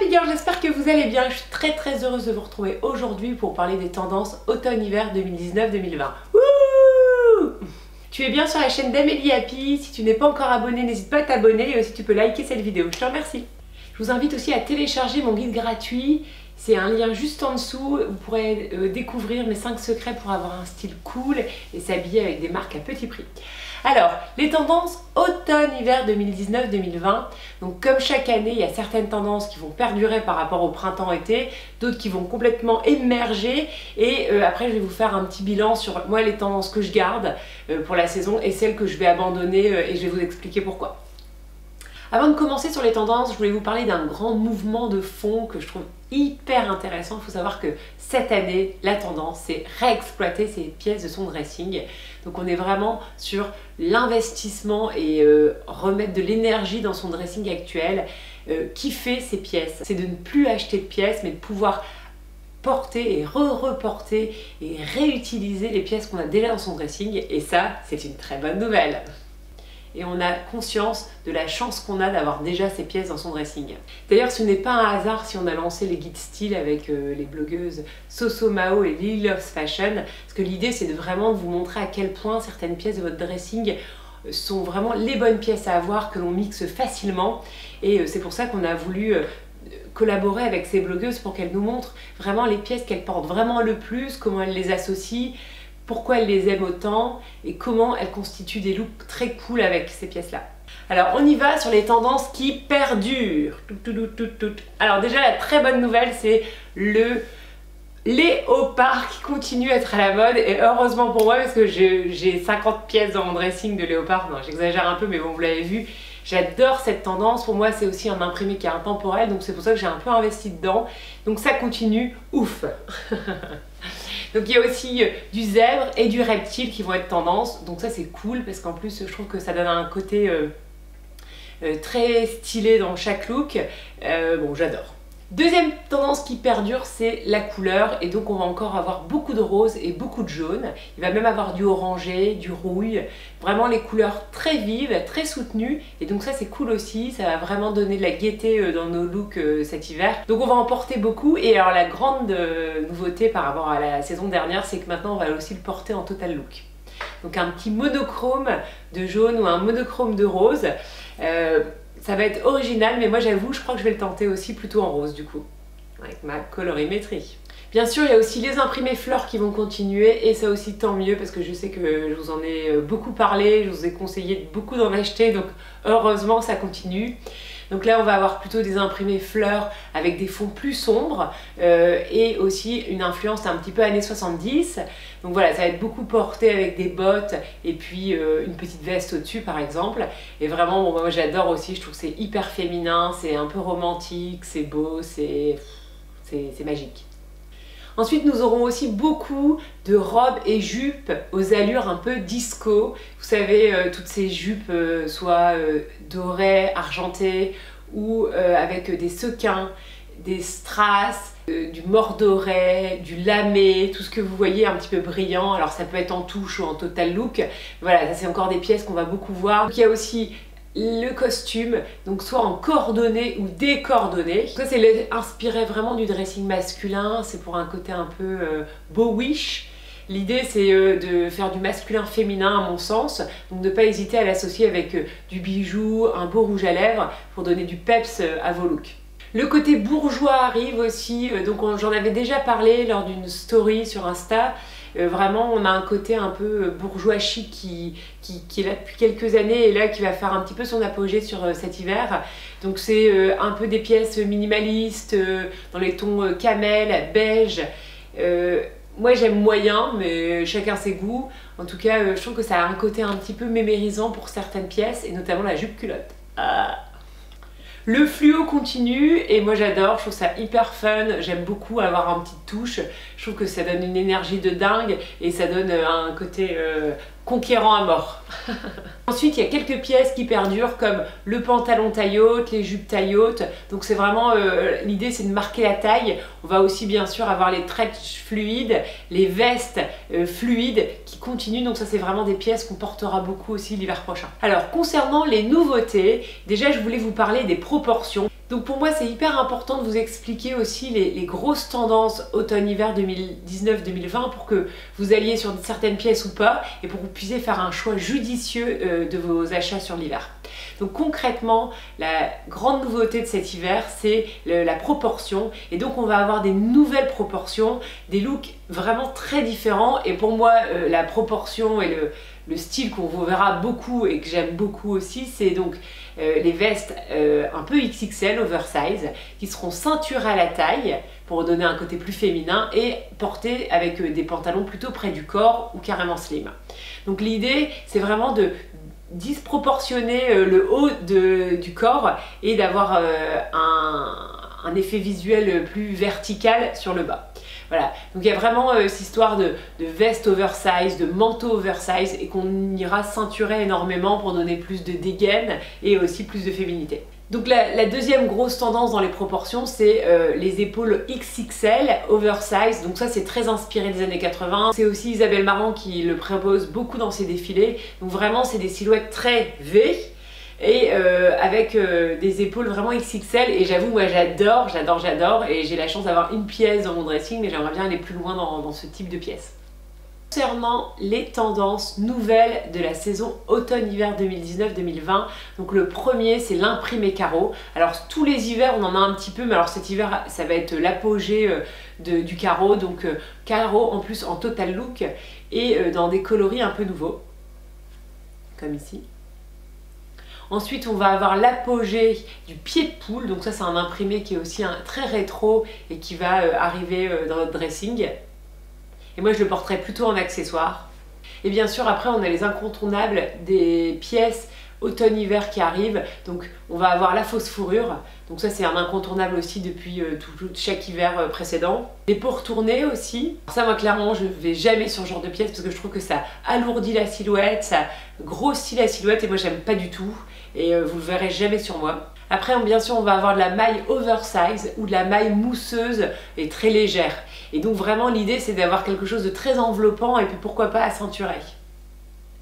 Happy Girl, j'espère que vous allez bien. Je suis très heureuse de vous retrouver aujourd'hui pour parler des tendances automne-hiver 2019-2020. Tu es bien sur la chaîne d'Amélie Happy. Si tu n'es pas encore abonné, n'hésite pas à t'abonner et aussi tu peux liker cette vidéo. Je te remercie. Je vous invite aussi à télécharger mon guide gratuit. C'est un lien juste en dessous. Vous pourrez découvrir mes 5 secrets pour avoir un style cool et s'habiller avec des marques à petit prix. Alors, les tendances automne-hiver 2019-2020. Donc comme chaque année, il y a certaines tendances qui vont perdurer par rapport au printemps-été, d'autres qui vont complètement émerger. Et après, je vais vous faire un petit bilan sur moi les tendances que je garde pour la saison et celles que je vais abandonner et je vais vous expliquer pourquoi. Avant de commencer sur les tendances, je voulais vous parler d'un grand mouvement de fond que je trouve hyper intéressant. Il faut savoir que cette année, la tendance, c'est réexploiter ces pièces de son dressing. Donc on est vraiment sur l'investissement et remettre de l'énergie dans son dressing actuel. Kiffer ces pièces, c'est de ne plus acheter de pièces, mais de pouvoir porter et reporter et réutiliser les pièces qu'on a déjà dans son dressing. Et ça, c'est une très bonne nouvelle. Et on a conscience de la chance qu'on a d'avoir déjà ces pièces dans son dressing. D'ailleurs, ce n'est pas un hasard si on a lancé les guides style avec les blogueuses Soso Mao et Lily Loves Fashion, parce que l'idée c'est de vraiment vous montrer à quel point certaines pièces de votre dressing sont vraiment les bonnes pièces à avoir, que l'on mixe facilement. Et c'est pour ça qu'on a voulu collaborer avec ces blogueuses pour qu'elles nous montrent vraiment les pièces qu'elles portent vraiment le plus, comment elles les associent, pourquoi elles les aiment autant et comment elles constituent des looks très cool avec ces pièces-là. Alors on y va sur les tendances qui perdurent. Alors déjà la très bonne nouvelle c'est le léopard qui continue à être à la mode et heureusement pour moi parce que j'ai 50 pièces dans mon dressing de léopard. Non, j'exagère un peu mais bon vous l'avez vu. J'adore cette tendance, pour moi c'est aussi un imprimé qui est intemporel donc c'est pour ça que j'ai un peu investi dedans. Donc ça continue, ouf. Donc il y a aussi du zèbre et du reptile qui vont être tendance, donc ça c'est cool parce qu'en plus je trouve que ça donne un côté très stylé dans chaque look, bon j'adore. Deuxième tendance qui perdure, c'est la couleur et donc on va encore avoir beaucoup de rose et beaucoup de jaune. Il va même avoir du orangé, du rouille, vraiment les couleurs très vives, très soutenues et donc ça c'est cool aussi, ça va vraiment donner de la gaieté dans nos looks cet hiver. Donc on va en porter beaucoup et alors la grande nouveauté par rapport à la saison dernière, c'est que maintenant on va aussi le porter en total look. Donc un petit monochrome de jaune ou un monochrome de rose. Ça va être original, mais moi j'avoue, je crois que je vais le tenter aussi plutôt en rose du coup, avec ma colorimétrie. Bien sûr, il y a aussi les imprimés fleurs qui vont continuer et ça aussi tant mieux parce que je sais que je vous en ai beaucoup parlé, je vous ai conseillé beaucoup d'en acheter, donc heureusement ça continue. Donc là on va avoir plutôt des imprimés fleurs avec des fonds plus sombres et aussi une influence un petit peu années 70. Donc voilà, ça va être beaucoup porté avec des bottes et puis une petite veste au-dessus par exemple. Et vraiment, bon, moi j'adore aussi, je trouve que c'est hyper féminin, c'est un peu romantique, c'est beau, c'est magique. Ensuite, nous aurons aussi beaucoup de robes et jupes aux allures un peu disco. Vous savez, toutes ces jupes soit dorées, argentées ou avec des sequins, des strass, du mordoré, du lamé, tout ce que vous voyez un petit peu brillant. Alors ça peut être en touche ou en total look. Voilà, ça c'est encore des pièces qu'on va beaucoup voir. Donc, il y a aussi le costume, donc soit en coordonné ou décoordonné. Ça c'est inspiré vraiment du dressing masculin, c'est pour un côté un peu bowish. L'idée c'est de faire du masculin féminin à mon sens, donc ne pas hésiter à l'associer avec du bijou, un beau rouge à lèvres pour donner du peps à vos looks. Le côté bourgeois arrive aussi, donc j'en avais déjà parlé lors d'une story sur Insta. Vraiment on a un côté un peu bourgeois chic qui est là depuis quelques années et là qui va faire un petit peu son apogée sur cet hiver. Donc c'est un peu des pièces minimalistes dans les tons camel, beige. Moi j'aime moyen mais chacun ses goûts. En tout cas je trouve que ça a un côté un petit peu mémérisant pour certaines pièces et notamment la jupe culotte. Le fluo continue et moi j'adore, je trouve ça hyper fun, j'aime beaucoup avoir une petite touche, je trouve que ça donne une énergie de dingue et ça donne un côté conquérant à mort. Ensuite il y a quelques pièces qui perdurent comme le pantalon taille haute, les jupes taille haute, donc c'est vraiment l'idée c'est de marquer la taille. On va aussi bien sûr avoir les stretch fluides, les vestes fluides qui continuent, donc ça c'est vraiment des pièces qu'on portera beaucoup aussi l'hiver prochain. Alors concernant les nouveautés, déjà je voulais vous parler des proportions. Donc pour moi c'est hyper important de vous expliquer aussi les grosses tendances automne-hiver 2019-2020 pour que vous alliez sur certaines pièces ou pas et pour que vous puissiez faire un choix judicieux de vos achats sur l'hiver. Donc concrètement, la grande nouveauté de cet hiver, c'est la proportion, et donc on va avoir des nouvelles proportions, des looks vraiment très différents, et pour moi la proportion et le style qu'on vous verra beaucoup et que j'aime beaucoup aussi, c'est donc les vestes un peu XXL, oversize, qui seront ceinturées à la taille pour donner un côté plus féminin et portées avec des pantalons plutôt près du corps ou carrément slim. Donc l'idée, c'est vraiment de disproportionner le haut du corps et d'avoir un effet visuel plus vertical sur le bas. Voilà, donc il y a vraiment cette histoire de veste oversize, de manteau oversize et qu'on ira ceinturer énormément pour donner plus de dégaine et aussi plus de féminité. Donc la deuxième grosse tendance dans les proportions, c'est les épaules XXL, oversize. Donc ça c'est très inspiré des années 80. C'est aussi Isabelle Marant qui le propose beaucoup dans ses défilés. Donc vraiment c'est des silhouettes très V et avec des épaules vraiment XXL. Et j'avoue moi j'adore et j'ai la chance d'avoir une pièce dans mon dressing, mais j'aimerais bien aller plus loin dans ce type de pièce. Concernant les tendances nouvelles de la saison automne-hiver 2019-2020, donc le premier c'est l'imprimé carreau. Alors tous les hivers on en a un petit peu, mais alors cet hiver ça va être l'apogée du carreau, donc carreau en plus en total look et dans des coloris un peu nouveaux, comme ici. Ensuite, on va avoir l'apogée du pied de poule, donc ça c'est un imprimé qui est aussi très rétro et qui va arriver dans notre dressing. Et moi je le porterai plutôt en accessoire. Et bien sûr après on a les incontournables des pièces automne-hiver qui arrivent. Donc on va avoir la fausse fourrure. Donc ça c'est un incontournable aussi depuis chaque hiver précédent. Les peaux retournées aussi. Alors ça moi clairement je ne vais jamais sur ce genre de pièces parce que je trouve que ça alourdit la silhouette, ça grossit la silhouette et moi j'aime pas du tout. Et vous le verrez jamais sur moi. Après bien sûr on va avoir de la maille oversize ou de la maille mousseuse et très légère. Et donc vraiment l'idée c'est d'avoir quelque chose de très enveloppant et puis pourquoi pas à ceinturer.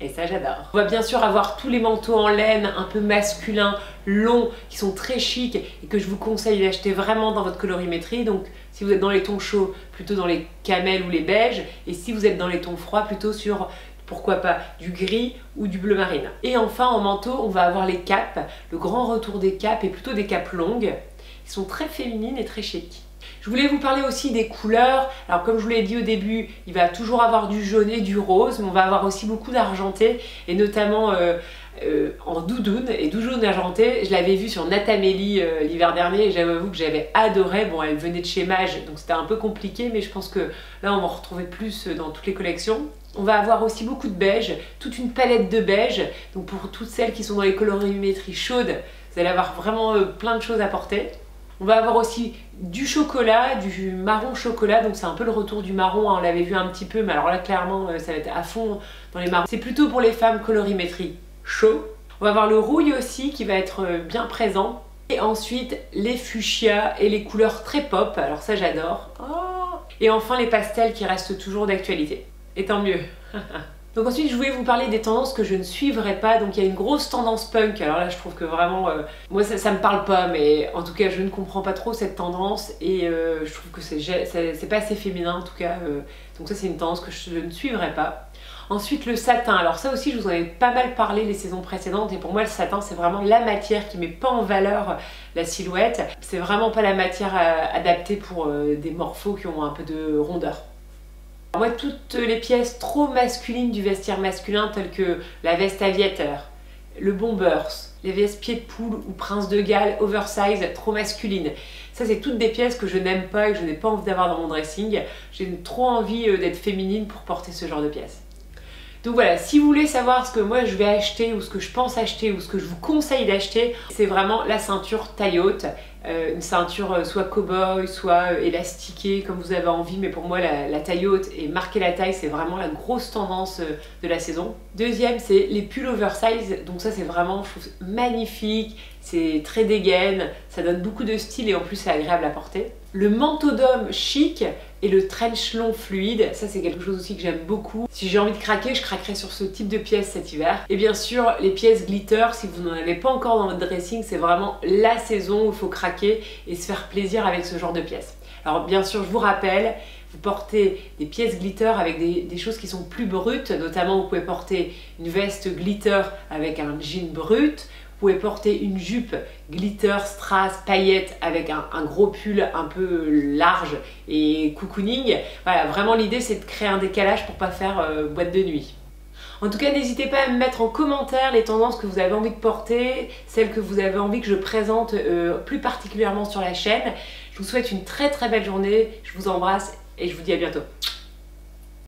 Et ça j'adore. On va bien sûr avoir tous les manteaux en laine un peu masculins, longs, qui sont très chics et que je vous conseille d'acheter vraiment dans votre colorimétrie. Donc si vous êtes dans les tons chauds, plutôt dans les camels ou les beiges, et si vous êtes dans les tons froids, plutôt sur pourquoi pas du gris ou du bleu marine. Et enfin en manteau on va avoir les capes, le grand retour des capes et plutôt des capes longues qui sont très féminines et très chic. Je voulais vous parler aussi des couleurs. Alors comme je vous l'ai dit au début, il va toujours avoir du jaune et du rose, mais on va avoir aussi beaucoup d'argenté et notamment en doudoune et doudoune argentée. Je l'avais vue sur Natamélie l'hiver dernier et j'avoue que j'avais adoré. Bon, elle venait de chez Mage, donc c'était un peu compliqué, mais je pense que là on va en retrouver plus dans toutes les collections. On va avoir aussi beaucoup de beige, toute une palette de beige. Donc pour toutes celles qui sont dans les colorimétries chaudes, vous allez avoir vraiment plein de choses à porter. On va avoir aussi du chocolat, du marron chocolat, donc c'est un peu le retour du marron, hein, on l'avait vu un petit peu, mais alors là clairement ça va être à fond dans les marrons. C'est plutôt pour les femmes colorimétrie chaud. On va avoir le rouille aussi qui va être bien présent. Et ensuite les fuchsias et les couleurs très pop, alors ça j'adore. Oh, et enfin les pastels qui restent toujours d'actualité. Et tant mieux. Donc ensuite je voulais vous parler des tendances que je ne suivrai pas. Donc il y a une grosse tendance punk, alors là je trouve que vraiment moi ça me parle pas, mais en tout cas je ne comprends pas trop cette tendance et je trouve que c'est pas assez féminin en tout cas, donc ça c'est une tendance que je ne suivrai pas. Ensuite le satin, alors ça aussi je vous en avais pas mal parlé les saisons précédentes et pour moi le satin c'est vraiment la matière qui met pas en valeur la silhouette, c'est vraiment pas la matière adaptée pour des morphos qui ont un peu de rondeur. Moi, toutes les pièces trop masculines du vestiaire masculin, telles que la veste aviateur, le bombers, les vestes pied de poule ou prince de Galles oversize, trop masculines. Ça, c'est toutes des pièces que je n'aime pas et que je n'ai pas envie d'avoir dans mon dressing. J'ai trop envie d'être féminine pour porter ce genre de pièces. Donc voilà, si vous voulez savoir ce que moi je vais acheter ou ce que je pense acheter ou ce que je vous conseille d'acheter, c'est vraiment la ceinture taille haute. Une ceinture soit cow-boy, soit élastiquée comme vous avez envie, mais pour moi la taille haute et marquer la taille c'est vraiment la grosse tendance de la saison. Deuxième c'est les pulls oversize, donc ça c'est vraiment je trouve magnifique, c'est très dégaine, ça donne beaucoup de style et en plus c'est agréable à porter. le manteau d'homme chic et le trench long fluide. Ça c'est quelque chose aussi que j'aime beaucoup. Si j'ai envie de craquer, je craquerai sur ce type de pièces cet hiver. Et bien sûr les pièces glitter, si vous n'en avez pas encore dans votre dressing, c'est vraiment la saison où il faut craquer et se faire plaisir avec ce genre de pièces. Alors bien sûr je vous rappelle, vous portez des pièces glitter avec des choses qui sont plus brutes, notamment vous pouvez porter une veste glitter avec un jean brut, vous pouvez porter une jupe glitter, strass, paillettes avec un gros pull un peu large et cocooning. Voilà, vraiment l'idée c'est de créer un décalage pour pas faire boîte de nuit. En tout cas, n'hésitez pas à me mettre en commentaire les tendances que vous avez envie de porter, celles que vous avez envie que je présente plus particulièrement sur la chaîne. Je vous souhaite une très très belle journée, je vous embrasse et je vous dis à bientôt.